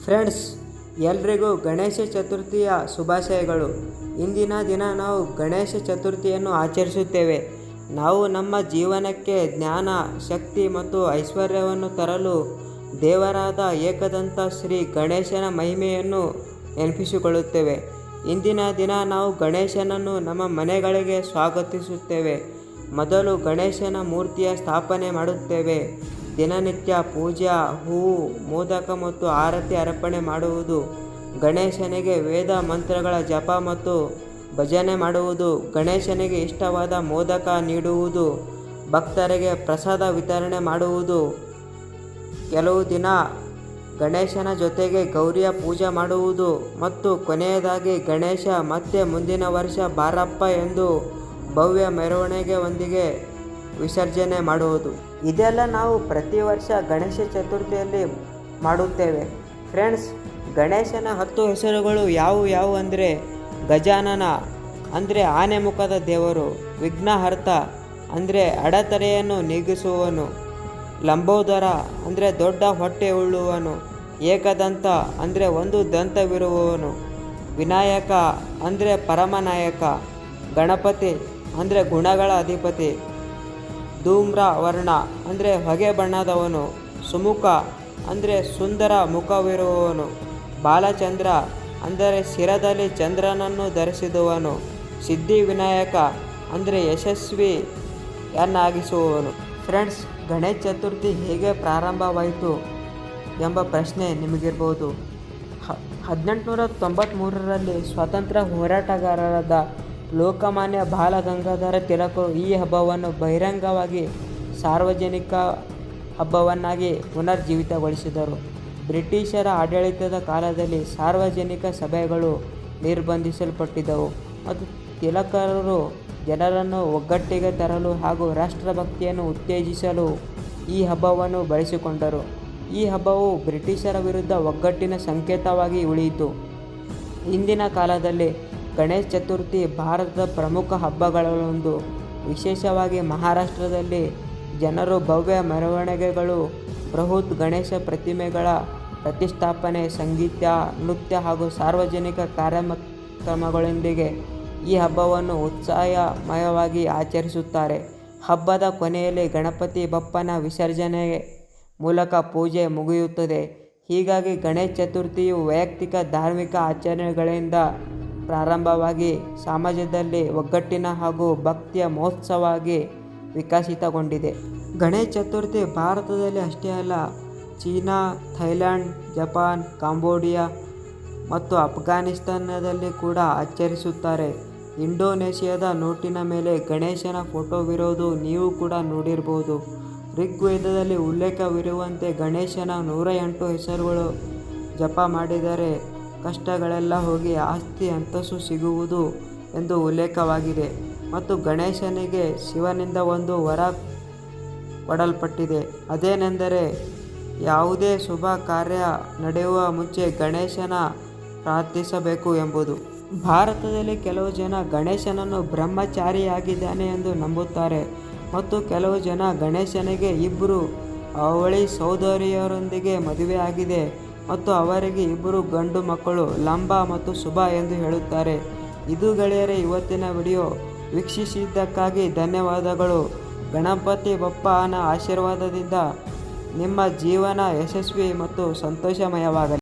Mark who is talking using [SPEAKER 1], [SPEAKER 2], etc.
[SPEAKER 1] Friends, ಎಲ್ರಿಗೂ ಗಣೇಶ ಚತುರ್ಥಿಯ ಶುಭಾಶಯಗಳು. ಇಂದಿನ ದಿನ ನಾವು ಗಣೇಶ ಚತುರ್ಥಿಯನ್ನು ಆಚರಿಸುತ್ತೇವೆ. ನಾವು ನಮ್ಮ ಜೀವನಕ್ಕೆ ಜ್ಞಾನ, ಶಕ್ತಿ ಮತ್ತು ಐಶ್ವರ್ಯವನ್ನು ತರಲು ದೇವರಾದ ಏಕದಂತ ಶ್ರೀ ಗಣೇಶನ ಮಹಿಮೆಯನ್ನು ನೆನಪಿಸಿಕೊಳ್ಳುತ್ತೇವೆ. ಇಂದಿನ ದಿನ ನಾವು ಗಣೇಶನನ್ನು ನಮ್ಮ ಮನೆಗಳಿಗೆ ಸ್ವಾಗತಿಸುತ್ತೇವೆ. ಮೊದಲು ಗಣೇಶನ ಮೂರ್ತಿಯ ಸ್ಥಾಪನೆ ಮಾಡುತ್ತೇವೆ. ದಿನನಿತ್ಯ ಪೂಜಾ, ಹೂವು, ಮೋದಕ ಮತ್ತು ಆರತಿ ಅರ್ಪಣೆ ಮಾಡುವುದು, ಗಣೇಶನಿಗೆ ವೇದ ಮಂತ್ರಗಳ ಜಪ ಮತ್ತು ಭಜನೆ ಮಾಡುವುದು, ಗಣೇಶನಿಗೆ ಇಷ್ಟವಾದ ಮೋದಕ ನೀಡುವುದು, ಭಕ್ತರಿಗೆ ಪ್ರಸಾದ ವಿತರಣೆ ಮಾಡುವುದು, ಕೆಲವು ದಿನ ಗಣೇಶನ ಜೊತೆಗೆ ಗೌರಿಯ ಪೂಜೆ ಮಾಡುವುದು ಮತ್ತು ಕೊನೆಯದಾಗಿ ಗಣೇಶ ಮತ್ತೆ ಮುಂದಿನ ವರ್ಷ ಬಾರಪ್ಪ ಎಂದು ಭವ್ಯ ಮೆರವಣಿಗೆಯೊಂದಿಗೆ ವಿಸರ್ಜನೆ ಮಾಡುವುದು. ಇದೆಲ್ಲ ನಾವು ಪ್ರತಿ ವರ್ಷ ಗಣೇಶ ಚತುರ್ಥಿಯಲ್ಲಿ ಮಾಡುತ್ತೇವೆ. ಫ್ರೆಂಡ್ಸ್, ಗಣೇಶನ 10 ಹೆಸರುಗಳು ಯಾವುವು ಅಂದರೆ: ಗಜಾನನ ಅಂದರೆ ಆನೆ ಮುಖದ ದೇವರು, ವಿಘ್ನಹರ್ತ ಅಂದರೆ ಅಡೆತಡೆಯನ್ನು ನೀಗಿಸುವವನು, ಲಂಬೋದರ ಅಂದರೆ ದೊಡ್ಡ ಹೊಟ್ಟೆ ಉಳ್ಳುವವನು, ಏಕದಂತ ಅಂದರೆ ಒಂದು ದಂತವಿರುವವನು, ವಿನಾಯಕ ಅಂದರೆ ಪರಮನಾಯಕ, ಗಣಪತಿ ಅಂದರೆ ಗುಣಗಳ ಅಧಿಪತಿ, ಧೂಮ್ರ ವರ್ಣ ಅಂದರೆ ಹೊಗೆ ಬಣ್ಣದವನು, ಸುಮುಖ ಅಂದರೆ ಸುಂದರ ಮುಖವಿರುವವನು, ಬಾಲಚಂದ್ರ ಅಂದರೆ ಶಿರದಲ್ಲಿ ಚಂದ್ರನನ್ನು ಧರಿಸಿದವನು, ಸಿದ್ಧಿವಿನಾಯಕ ಅಂದರೆ ಯಶಸ್ವಿಯನ್ನಾಗಿಸುವವನು. ಫ್ರೆಂಡ್ಸ್, ಗಣೇಶ ಚತುರ್ಥಿ ಹೇಗೆ ಪ್ರಾರಂಭವಾಯಿತು ಎಂಬ ಪ್ರಶ್ನೆ ನಿಮಗಿರ್ಬೋದು. 1893ರಲ್ಲಿ ಸ್ವಾತಂತ್ರ್ಯ ಹೋರಾಟಗಾರರಾದ ಲೋಕಮಾನ್ಯ ಬಾಲ ಗಂಗಾಧರ ತಿಲಕರು ಈ ಹಬ್ಬವನ್ನು ಬಹಿರಂಗವಾಗಿ ಸಾರ್ವಜನಿಕ ಹಬ್ಬವನ್ನಾಗಿ ಪುನರ್ಜೀವಿತಗೊಳಿಸಿದರು. ಬ್ರಿಟಿಷರ ಆಡಳಿತದ ಕಾಲದಲ್ಲಿ ಸಾರ್ವಜನಿಕ ಸಭೆಗಳು ನಿರ್ಬಂಧಿಸಲ್ಪಟ್ಟಿದ್ದವು ಮತ್ತು ತಿಲಕರು ಜನರನ್ನು ಒಗ್ಗಟ್ಟಿಗೆ ತರಲು ಹಾಗೂ ರಾಷ್ಟ್ರಭಕ್ತಿಯನ್ನು ಉತ್ತೇಜಿಸಲು ಈ ಹಬ್ಬವನ್ನು ಬಳಸಿಕೊಂಡರು. ಈ ಹಬ್ಬವು ಬ್ರಿಟಿಷರ ವಿರುದ್ಧ ಒಗ್ಗಟ್ಟಿನ ಸಂಕೇತವಾಗಿ ಉಳಿಯಿತು. ಇಂದಿನ ಕಾಲದಲ್ಲಿ ಗಣೇಶ ಚತುರ್ಥಿ ಭಾರತದ ಪ್ರಮುಖ ಹಬ್ಬಗಳಲ್ಲೊಂದು. ವಿಶೇಷವಾಗಿ ಮಹಾರಾಷ್ಟ್ರದಲ್ಲಿ ಜನರು ಭವ್ಯ ಮೆರವಣಿಗೆಗಳು, ಬೃಹತ್ ಗಣೇಶ ಪ್ರತಿಮೆಗಳ ಪ್ರತಿಷ್ಠಾಪನೆ, ಸಂಗೀತ, ನೃತ್ಯ ಹಾಗೂ ಸಾರ್ವಜನಿಕ ಕಾರ್ಯಕ್ರಮಗಳೊಂದಿಗೆ ಈ ಹಬ್ಬವನ್ನು ಉತ್ಸಾಹಮಯವಾಗಿ ಆಚರಿಸುತ್ತಾರೆ. ಹಬ್ಬದ ಕೊನೆಯಲ್ಲಿ ಗಣಪತಿ ಬಪ್ಪನ ವಿಸರ್ಜನೆ ಮೂಲಕ ಪೂಜೆ ಮುಗಿಯುತ್ತದೆ. ಹೀಗಾಗಿ ಗಣೇಶ ಚತುರ್ಥಿಯು ವೈಯಕ್ತಿಕ ಧಾರ್ಮಿಕ ಆಚರಣೆಗಳಿಂದ ಪ್ರಾರಂಭವಾಗಿ ಸಮಾಜದಲ್ಲಿ ಒಗ್ಗಟ್ಟಿನ ಹಾಗೂ ಭಕ್ತಿಯ ಮಹೋತ್ಸವವಾಗಿ ವಿಕಸಿತಗೊಂಡಿದೆ. ಗಣೇಶ ಚತುರ್ಥಿ ಭಾರತದಲ್ಲಿ ಅಷ್ಟೇ ಅಲ್ಲ, ಚೀನಾ, ಥೈಲ್ಯಾಂಡ್, ಜಪಾನ್, ಕಾಂಬೋಡಿಯಾ ಮತ್ತು ಅಫ್ಘಾನಿಸ್ತಾನದಲ್ಲಿ ಕೂಡ ಆಚರಿಸುತ್ತಾರೆ. ಇಂಡೋನೇಷಿಯಾದ ನೋಟಿನ ಮೇಲೆ ಗಣೇಶನ ಫೋಟೋವಿರೋದು ನೀವು ಕೂಡ ನೋಡಿರಬಹುದು. ಋಗ್ವೇದದಲ್ಲಿ ಉಲ್ಲೇಖವಿರುವಂತೆ ಗಣೇಶನ 108 ಹೆಸರುಗಳು ಜಪ ಮಾಡಿದರೆ ಕಷ್ಟಗಳೆಲ್ಲ ಹೋಗಿ ಆಸ್ತಿ ಅಂತಸ್ತು ಸಿಗುವುದು ಎಂದು ಉಲ್ಲೇಖವಾಗಿದೆ. ಮತ್ತು ಗಣೇಶನಿಗೆ ಶಿವನಿಂದ ಒಂದು ವರ ಕೊಡಲ್ಪಟ್ಟಿದೆ. ಅದೇನೆಂದರೆ ಯಾವುದೇ ಶುಭ ಕಾರ್ಯ ನಡೆಯುವ ಮುಂಚೆ ಗಣೇಶನ ಪ್ರಾರ್ಥಿಸಬೇಕು ಎಂಬುದು. ಭಾರತದಲ್ಲಿ ಕೆಲವು ಜನ ಗಣೇಶನನ್ನು ಬ್ರಹ್ಮಚಾರಿಯಾಗಿದ್ದಾನೆ ಎಂದು ನಂಬುತ್ತಾರೆ ಮತ್ತು ಕೆಲವು ಜನ ಗಣೇಶನಿಗೆ 2 ಅವಳಿ ಸಹೋದರಿಯರೊಂದಿಗೆ ಮದುವೆಯಾಗಿದೆ ಮತ್ತು ಅವರಿಗೆ 2 ಗಂಡು ಮಕ್ಕಳು, ಲಂಬ ಮತ್ತು ಶುಭ ಎಂದು ಹೇಳುತ್ತಾರೆ. ಇದು ಗೆಳೆಯರೇ, ಇವತ್ತಿನ ವಿಡಿಯೋ ವೀಕ್ಷಿಸಿದ್ದಕ್ಕಾಗಿ ಧನ್ಯವಾದಗಳು. ಗಣಪತಿ ಬಪ್ಪನ ಆಶೀರ್ವಾದದಿಂದ ನಿಮ್ಮ ಜೀವನ ಯಶಸ್ವಿ ಮತ್ತು ಸಂತೋಷಮಯವಾಗಲಿ.